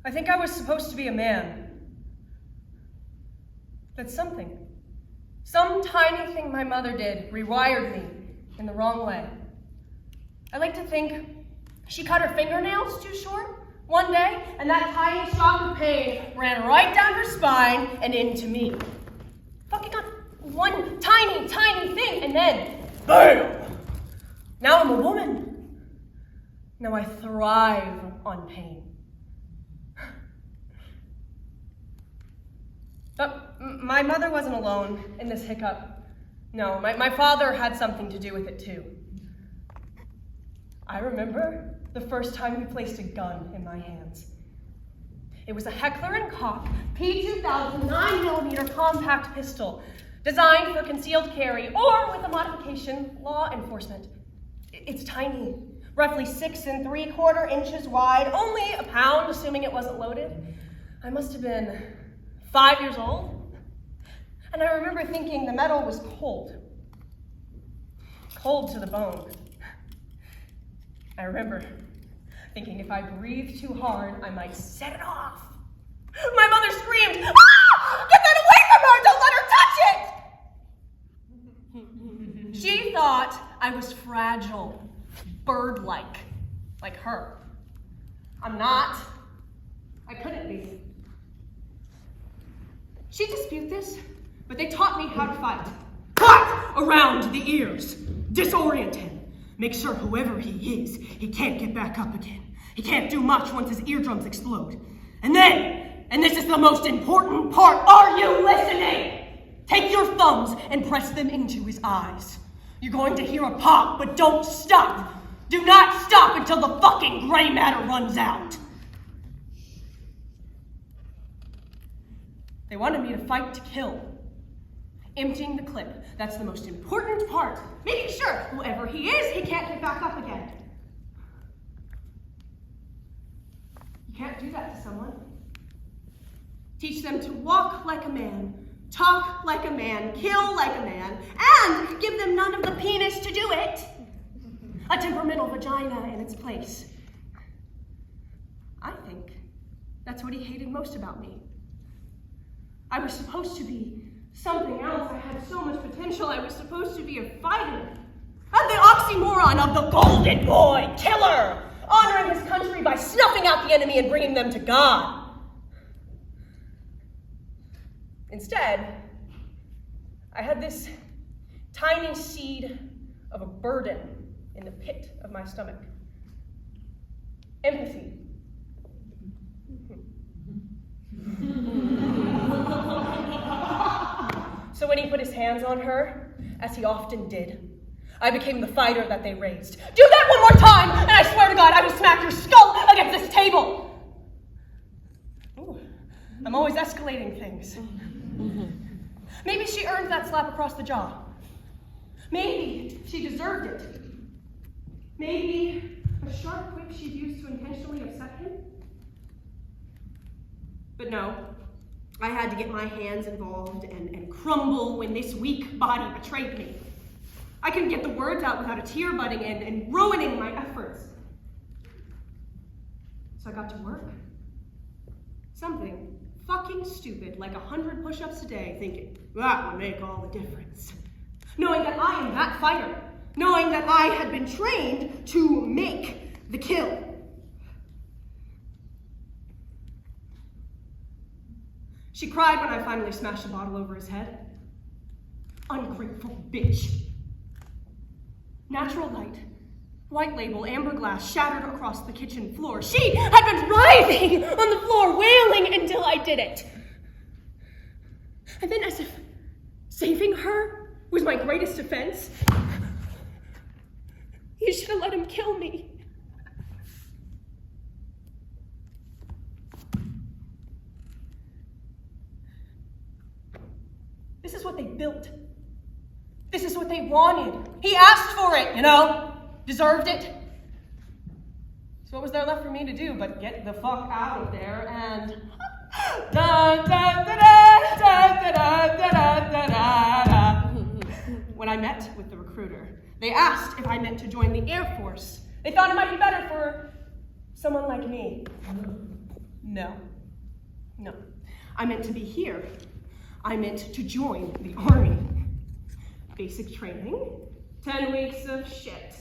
I think I was supposed to be a man. But something, some tiny thing my mother did rewired me in the wrong way. I like to think she cut her fingernails too short one day, and that tiny shock of pain ran right down her spine and into me. Fucking on one tiny thing, and then, BAM! Now I'm a woman. Now I thrive on pain. But my mother wasn't alone in this hiccup. No, my father had something to do with it too. I remember the first time he placed a gun in my hands. It was a Heckler & Koch P2000 9mm compact pistol designed for concealed carry or, with a modification, law enforcement. It's tiny, roughly 6 3/4 inches wide, only a pound, assuming it wasn't loaded. I must have been 5 years old, and I remember thinking the metal was cold to the bone. I remember thinking if I breathed too hard, I might set it off. My mother screamed, "Ah! Get that away from her! Don't let her touch it!" She thought I was fragile, bird-like, like her. I'm not. I couldn't be. She'd dispute this, but they taught me how to fight. Cut around the ears. Disorient him. Make sure whoever he is, he can't get back up again. He can't do much once his eardrums explode. And then, and this is the most important part, are you listening? Take your thumbs and press them into his eyes. You're going to hear a pop, but don't stop. Do not stop until the fucking gray matter runs out. They wanted me to fight to kill. Emptying the clip, that's the most important part. Making sure whoever he is, he can't get back up again. You can't do that to someone. Teach them to walk like a man, talk like a man, kill like a man, and give them none of the penis to do it. A temperamental vagina in its place. I think that's what he hated most about me. I was supposed to be something else. I had so much potential. I was supposed to be a fighter. And the oxymoron of the golden boy killer, honoring his country by snuffing out the enemy and bringing them to God. Instead, I had this tiny seed of a burden in the pit of my stomach. Empathy. So when he put his hands on her, as he often did, I became the fighter that they raised. Do that one more time, and I swear to God, I will smack your skull against this table. Ooh, I'm always escalating things. Maybe she earned that slap across the jaw. Maybe she deserved it. Maybe a sharp whip she'd used to intentionally upset him. But no, I had to get my hands involved and crumble when this weak body betrayed me. I couldn't get the words out without a tear budding in and ruining my efforts. So I got to work. Something fucking stupid, like 100 push-ups a day, thinking, that would make all the difference. Knowing that I am that fighter. Knowing that I had been trained to make the kill. She cried when I finally smashed a bottle over his head. Ungrateful bitch. Natural light, white label, amber glass shattered across the kitchen floor. She had been writhing on the floor, wailing until I did it. And then, as if saving her was my greatest offense, you should have let him kill me. This is what they built. This is what they wanted. He asked for it, you know? Deserved it. So what was there left for me to do but get the fuck out of there and... When I met with the recruiter, they asked if I meant to join the Air Force. They thought it might be better for someone like me. No. I meant to be here. I meant to join the army. Basic training, 10 weeks of shit.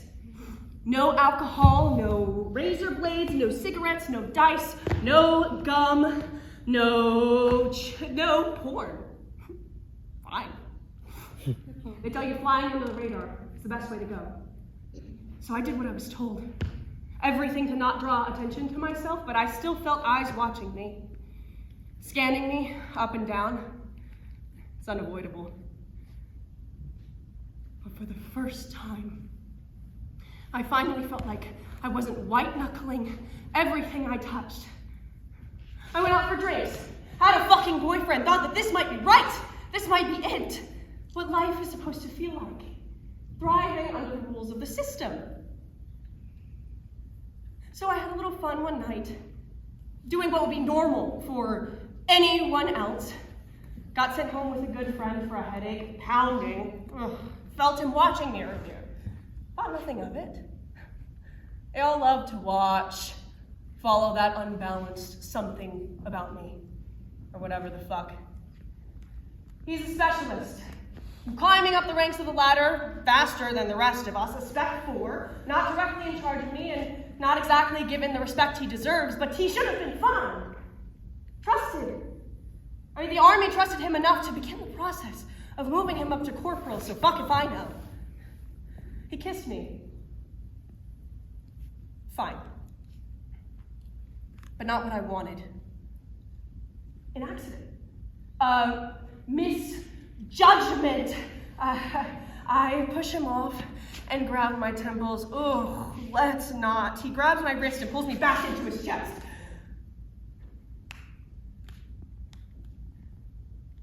No alcohol, no razor blades, no cigarettes, no dice, no gum, no porn. Fine. They tell you flying under the radar is the best way to go. So I did what I was told. Everything to not draw attention to myself, but I still felt eyes watching me, scanning me up and down. It's unavoidable. But for the first time, I finally felt like I wasn't white-knuckling everything I touched. I went out for drinks, had a fucking boyfriend, thought that this might be right, this might be it. What life is supposed to feel like. Thriving under the rules of the system. So I had a little fun one night, doing what would be normal for anyone else. Got sent home with a good friend for a headache, pounding. Felt him watching me earlier. Thought nothing of it. They all love to watch, follow that unbalanced something about me, or whatever the fuck. He's a specialist. Climbing up the ranks of the ladder faster than the rest of us, a Spec 4, not directly in charge of me and not exactly given the respect he deserves, but he should have been fine. Trusted. I mean, the army trusted him enough to begin the process of moving him up to corporal, so fuck if I know. He kissed me. Fine. But not what I wanted. An accident. Misjudgment. I push him off and grab my temples. Oh, let's not. He grabs my wrist and pulls me back into his chest.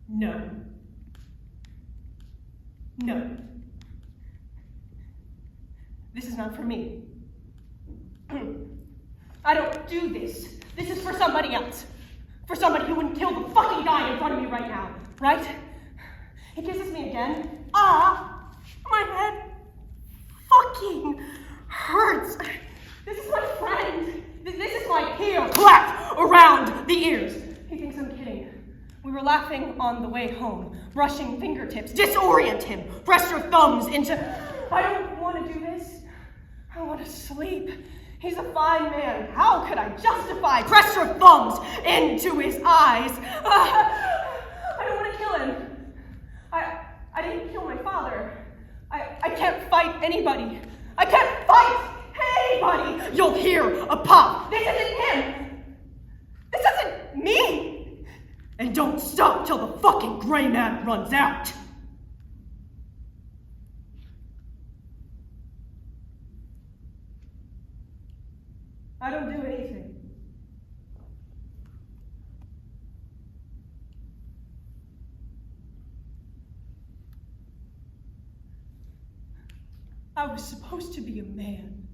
No. This is not for me. I don't do this. This is for somebody else. For somebody who wouldn't kill the fucking guy in front of me right now. Right? He kisses me again. My head fucking hurts. This is my friend. This is my heel clapped around the ears. He thinks I'm kidding. We were laughing on the way home, brushing fingertips. Disorient him. Press your thumbs into... I don't want to do this. I want to sleep. He's a fine man. How could I justify? Press your thumbs into his eyes. I don't want to kill him. I didn't kill my father. I can't fight anybody. I can't fight anybody. You'll hear a pop. This isn't him. This isn't me. And don't stop till the fucking gray man runs out. I don't do anything. I was supposed to be a man.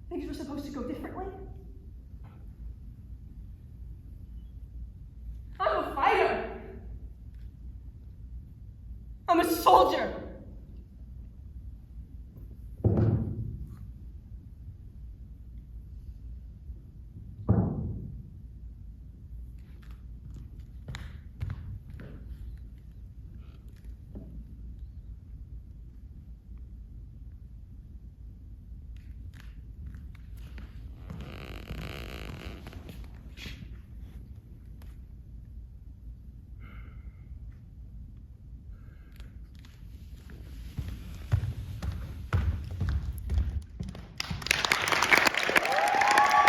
Things were supposed to go differently.